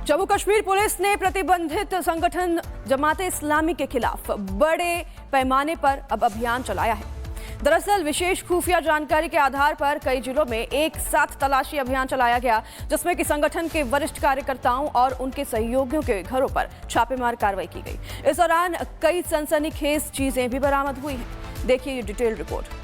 Jammu Kashmir police ने प्रतिबंधित संगठन जमात इस्लामी के खिलाफ बड़े पैमाने पर अब अभियान चलाया है। दरअसल विशेष खुफिया जानकारी के आधार पर कई जिलों में एक साथ तलाशी अभियान चलाया गया, जिसमें कि संगठन के वरिष्ठ कार्यकर्ताओं और उनके सहयोगियों के घरों पर छापेमार कार्रवाई की गई। इस दौरान कई सनसनीखेज चीजें भी बरामद हुई हैं। देखिए ये डिटेल रिपोर्ट।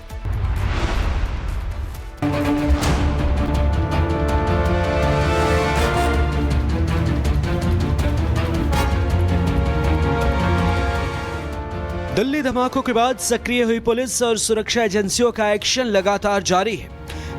दिल्ली धमाकों के बाद सक्रिय हुई पुलिस और सुरक्षा एजेंसियों का एक्शन लगातार जारी है।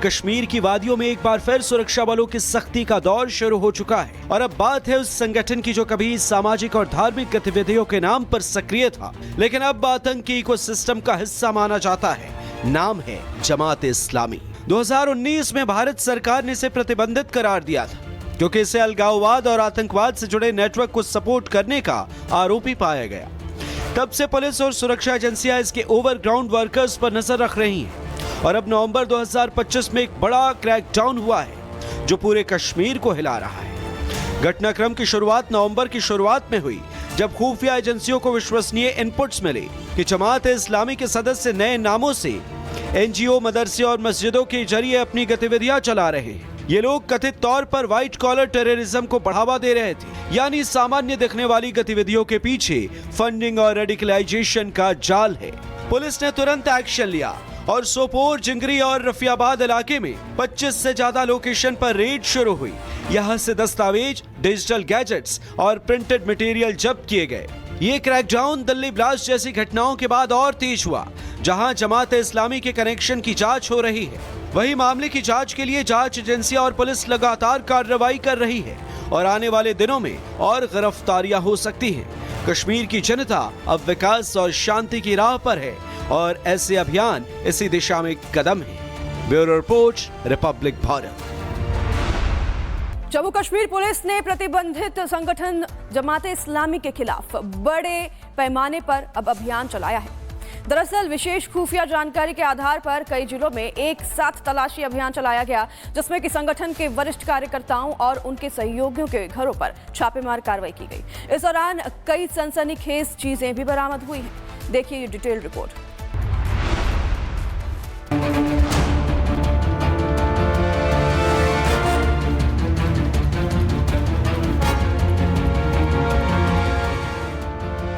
कश्मीर की वादियों में एक बार फिर सुरक्षा बलों की सख्ती का दौर शुरू हो चुका है और अब बात है उस संगठन की जो कभी सामाजिक और धार्मिक गतिविधियों के नाम पर सक्रिय था, लेकिन अब आतंकी इकोसिस्टम का हिस्सा माना जाता है। नाम है जमात इस्लामी। 2019 में भारत सरकार ने इसे प्रतिबंधित करार दिया था, क्योंकि इसे अलगाववाद और आतंकवाद से जुड़े नेटवर्क को सपोर्ट करने का आरोपी पाया गया। तब से पुलिस और सुरक्षा एजेंसियां इसके ओवरग्राउंड वर्कर्स पर नजर रख रही हैं और अब नवंबर 2025 में एक बड़ा क्रैकडाउन हुआ है जो पूरे कश्मीर को हिला रहा है। घटनाक्रम की शुरुआत नवंबर की शुरुआत में हुई, जब खुफिया एजेंसियों को विश्वसनीय इनपुट्स मिले कि जमात इस्लामी के सदस्य नए नामों से एनजीओ, मदरसे और मस्जिदों के जरिए अपनी गतिविधियां चला रहे हैं। ये लोग कथित तौर पर व्हाइट कॉलर टेररिज्म को बढ़ावा दे रहे थे, यानी सामान्य दिखने वाली गतिविधियों के पीछे फंडिंग और रेडिकलाइजेशन का जाल है। पुलिस ने तुरंत एक्शन लिया और सोपोर, जिंगरी और रफियाबाद इलाके में 25 से ज्यादा लोकेशन पर रेड शुरू हुई। यहाँ से दस्तावेज, डिजिटल गैजेट्स और प्रिंटेड मटेरियल जब्त किए गए। ये क्रैकडाउन दिल्ली ब्लास्ट जैसी घटनाओं के बाद और तेज हुआ, जहां जमात इस्लामी के कनेक्शन की जांच हो रही है। वही मामले की जांच के लिए जांच एजेंसियां और पुलिस लगातार कार्रवाई कर रही है और आने वाले दिनों में और गिरफ्तारियां हो सकती हैं। कश्मीर की जनता अब विकास और शांति की राह पर है और ऐसे अभियान इसी दिशा में कदम है। Bureau report, Republic Bharat. Jammu Kashmir police ने प्रतिबंधित संगठन जमात इस्लामी के खिलाफ बड़े पैमाने पर अब अभियान चलाया है। दरअसल विशेष खुफिया जानकारी के आधार पर कई जिलों में एक साथ तलाशी अभियान चलाया गया, जिसमें कि संगठन के वरिष्ठ कार्यकर्ताओं और उनके सहयोगियों के घरों पर छापेमार कार्रवाई की गई। इस दौरान कई सनसनीखेज चीजें भी बरामद हुई हैं। देखिए ये डिटेल रिपोर्ट।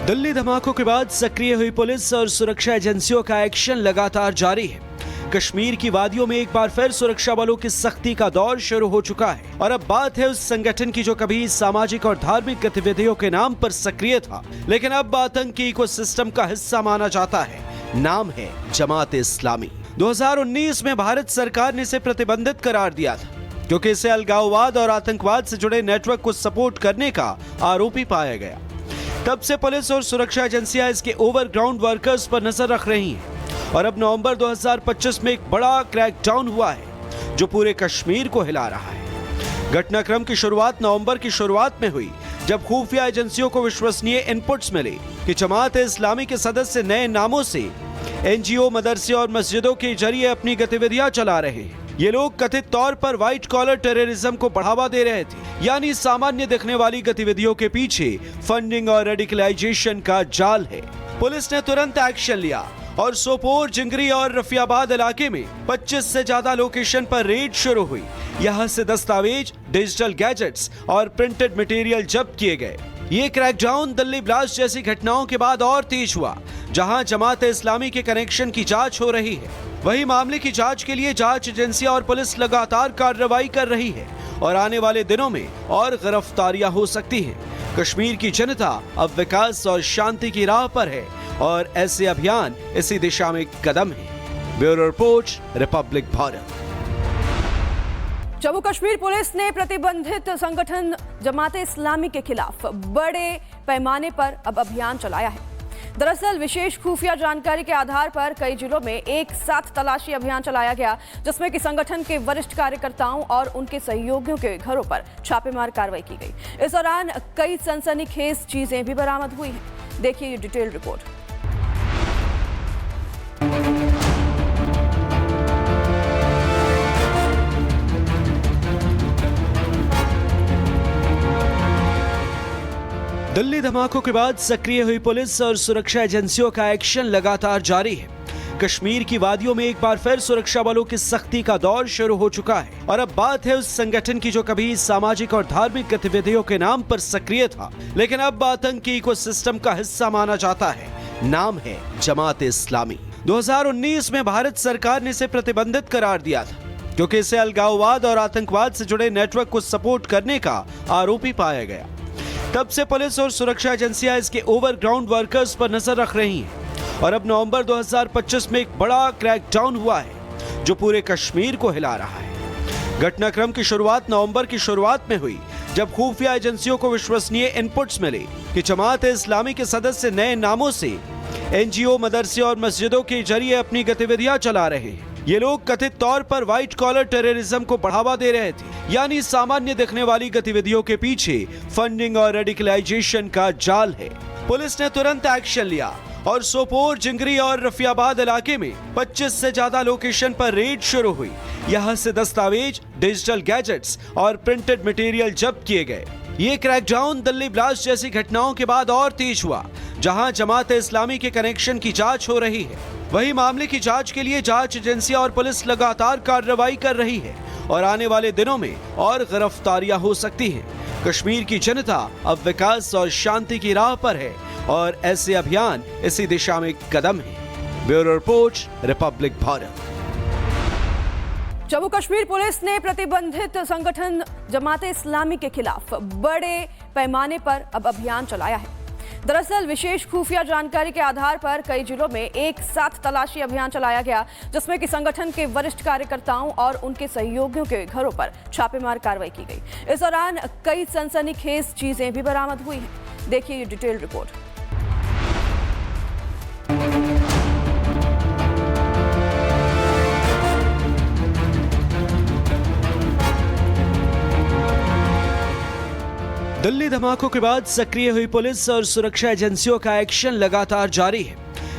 दिल्ली धमाकों के बाद सक्रिय हुई पुलिस और सुरक्षा एजेंसियों का एक्शन लगातार जारी है। कश्मीर की वादियों में एक बार फिर सुरक्षा बलों की सख्ती का दौर शुरू हो चुका है और अब बात है उस संगठन की जो कभी सामाजिक और धार्मिक गतिविधियों के नाम पर सक्रिय था, लेकिन अब आतंकी इकोसिस्टम का हिस्सा माना जाता है। नाम है जमात इस्लामी। 2019 में भारत सरकार ने इसे प्रतिबंधित करार दिया था, क्योंकि इसे अलगाववाद और आतंकवाद से जुड़े नेटवर्क को सपोर्ट करने का आरोपी पाया गया। तब से पुलिस और सुरक्षा एजेंसियां इसके ओवरग्राउंड वर्कर्स पर नजर रख रही हैं और अब नवंबर 2025 में एक बड़ा क्रैकडाउन हुआ है जो पूरे कश्मीर को हिला रहा है। घटनाक्रम की शुरुआत नवंबर की शुरुआत में हुई, जब खुफिया एजेंसियों को विश्वसनीय इनपुट्स मिले कि जमात इस्लामी के सदस्य नए नामों से एनजीओ, मदरसे और मस्जिदों के जरिए अपनी गतिविधियां चला रहे हैं। ये लोग कथित तौर पर व्हाइट कॉलर टेररिज्म को बढ़ावा दे रहे थे, यानी सामान्य दिखने वाली गतिविधियों के पीछे फंडिंग और रेडिकलाइजेशन का जाल है। पुलिस ने तुरंत एक्शन लिया और सोपोर, जिंगरी और रफियाबाद इलाके में 25 से ज्यादा लोकेशन पर रेड शुरू हुई। यहाँ से दस्तावेज, डिजिटल गैजेट्स और प्रिंटेड मटेरियल जब्त किए गए। ये क्रैकडाउन दिल्ली ब्लास्ट जैसी घटनाओं के बाद और तेज हुआ, जहां जमात इस्लामी के कनेक्शन की जांच हो रही है। वही मामले की जांच के लिए जांच एजेंसियां और पुलिस लगातार कार्रवाई कर रही है और आने वाले दिनों में और गिरफ्तारियां हो सकती हैं। कश्मीर की जनता अब विकास और शांति की राह पर है और ऐसे अभियान इसी दिशा में कदम है। Bureau report, Republic Bharat. Jammu Kashmir police ने प्रतिबंधित संगठन जमात इस्लामी के खिलाफ बड़े पैमाने पर अब अभियान चलाया है। दरअसल विशेष खुफिया जानकारी के आधार पर कई जिलों में एक साथ तलाशी अभियान चलाया गया, जिसमें कि संगठन के वरिष्ठ कार्यकर्ताओं और उनके सहयोगियों के घरों पर छापेमार कार्रवाई की गई। इस दौरान कई सनसनीखेज चीजें भी बरामद हुई हैं। देखिए ये डिटेल रिपोर्ट। दिल्ली धमाकों के बाद सक्रिय हुई पुलिस और सुरक्षा एजेंसियों का एक्शन लगातार जारी है। कश्मीर की वादियों में एक बार फिर सुरक्षा बलों की सख्ती का दौर शुरू हो चुका है और अब बात है उस संगठन की जो कभी सामाजिक और धार्मिक गतिविधियों के नाम पर सक्रिय था, लेकिन अब आतंकी इकोसिस्टम का हिस्सा माना जाता है। नाम है जमात-ए-इस्लामी। 2019 में भारत सरकार ने इसे प्रतिबंधित करार दिया था क्योंकि इसे अलगाववाद और आतंकवाद से जुड़े नेटवर्क को सपोर्ट करने का आरोपी पाया गया। तब से पुलिस और सुरक्षा एजेंसियां इसके ओवरग्राउंड वर्कर्स पर नजर रख रही हैं और अब नवंबर 2025 में एक बड़ा क्रैकडाउन हुआ है जो पूरे कश्मीर को हिला रहा है। घटनाक्रम की शुरुआत नवंबर की शुरुआत में हुई जब खुफिया एजेंसियों को विश्वसनीय इनपुट्स मिले कि जमात-ए-इस्लामी के सदस्य नए नामों से एनजीओ, मदरसे और मस्जिदों के जरिए अपनी गतिविधियां चला रहे हैं। ये लोग कथित तौर पर व्हाइट कॉलर टेररिज्म को बढ़ावा दे रहे थे, यानी सामान्य दिखने वाली गतिविधियों के पीछे फंडिंग और रेडिकलाइजेशन का जाल है। पुलिस ने तुरंत एक्शन लिया और सोपोर, जिंगरी और रफियाबाद इलाके में 25 से ज्यादा लोकेशन पर रेड शुरू हुई। यहाँ से दस्तावेज, डिजिटल गैजेट्स और प्रिंटेड मटेरियल जब्त किए गए। ये क्रैकडाउन दिल्ली ब्लास्ट जैसी घटनाओं के बाद और तेज हुआ, जहां जमात-ए-इस्लामी के कनेक्शन की जांच हो रही है। वही मामले की जांच के लिए जांच एजेंसियां और पुलिस लगातार कार्रवाई कर रही है और आने वाले दिनों में और गिरफ्तारियां हो सकती हैं। कश्मीर की जनता अब विकास और शांति की राह पर है और ऐसे अभियान इसी दिशा में कदम है। Bureau report, Republic Bharat. Jammu Kashmir police ने प्रतिबंधित संगठन जमात-ए-इस्लामी के खिलाफ बड़े पैमाने पर अब अभियान चलाया है। दरअसल विशेष खुफिया जानकारी के आधार पर कई जिलों में एक साथ तलाशी अभियान चलाया गया, जिसमें कि संगठन के वरिष्ठ कार्यकर्ताओं और उनके सहयोगियों के घरों पर छापेमार कार्रवाई की गई। इस दौरान कई सनसनीखेज चीजें भी बरामद हुई हैं। देखिए ये डिटेल रिपोर्ट। दिल्ली धमाकों के बाद सक्रिय हुई पुलिस और सुरक्षा एजेंसियों का एक्शन लगातार जारी है।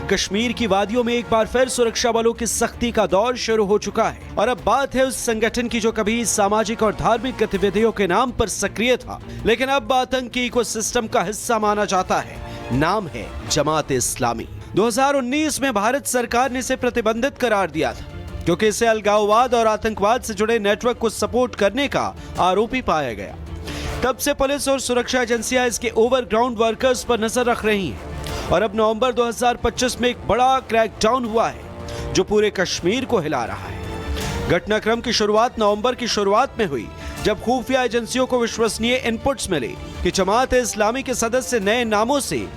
कश्मीर की वादियों में एक बार फिर सुरक्षा बलों की सख्ती का दौर शुरू हो चुका है और अब बात है उस संगठन की जो कभी सामाजिक और धार्मिक गतिविधियों के नाम पर सक्रिय था, लेकिन अब आतंकी इकोसिस्टम का हिस्सा माना जाता है। नाम है जमात-ए-इस्लामी। 2019 में भारत सरकार ने इसे प्रतिबंधित करार दिया था क्योंकि इसे अलगाववाद और आतंकवाद से जुड़े नेटवर्क को सपोर्ट करने का आरोपी पाया गया। तब से पुलिस और सुरक्षा एजेंसियां इसके ओवरग्राउंड वर्कर्स पर नजर रख रही हैं और अब नवंबर 2025 में एक बड़ा क्रैकडाउन हुआ है जो पूरे कश्मीर को हिला रहा है। घटनाक्रम की शुरुआत नवंबर की शुरुआत में हुई जब खुफिया एजेंसियों को विश्वसनीय इनपुट्स मिले कि जमात-ए-इस्लामी के सदस्य नए नामों से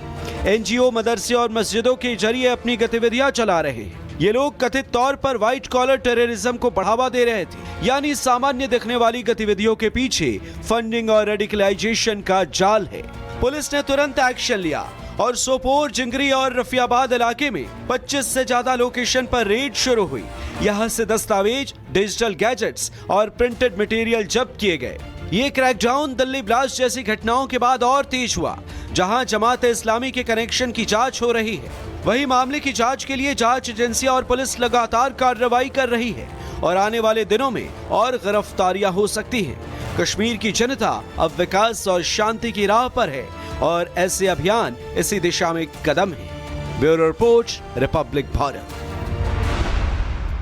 एनजीओ, मदरसे और मस्जिदों के जरिए अपनी गतिविधियां चला रहे हैं। ये लोग कथित तौर पर व्हाइट कॉलर टेररिज्म को बढ़ावा दे रहे थे, यानी सामान्य दिखने वाली गतिविधियों के पीछे फंडिंग और रेडिकलाइजेशन का जाल है। पुलिस ने तुरंत एक्शन लिया और सोपोर, जिंगरी और रफियाबाद इलाके में 25 से ज्यादा लोकेशन पर रेड शुरू हुई। यहाँ से दस्तावेज, डिजिटल गैजेट्स और प्रिंटेड मटेरियल जब्त किए गए। ये क्रैकडाउन दिल्ली ब्लास्ट जैसी घटनाओं के बाद और तेज हुआ, जहां जमात-ए-इस्लामी के कनेक्शन की जांच हो रही है। वही मामले की जांच के लिए जांच एजेंसियां और पुलिस लगातार कार्रवाई कर रही है और आने वाले दिनों में और गिरफ्तारियां हो सकती हैं। कश्मीर की जनता अब विकास और शांति की राह पर है और ऐसे अभियान इसी दिशा में कदम है। Bureau report, Republic Bharat.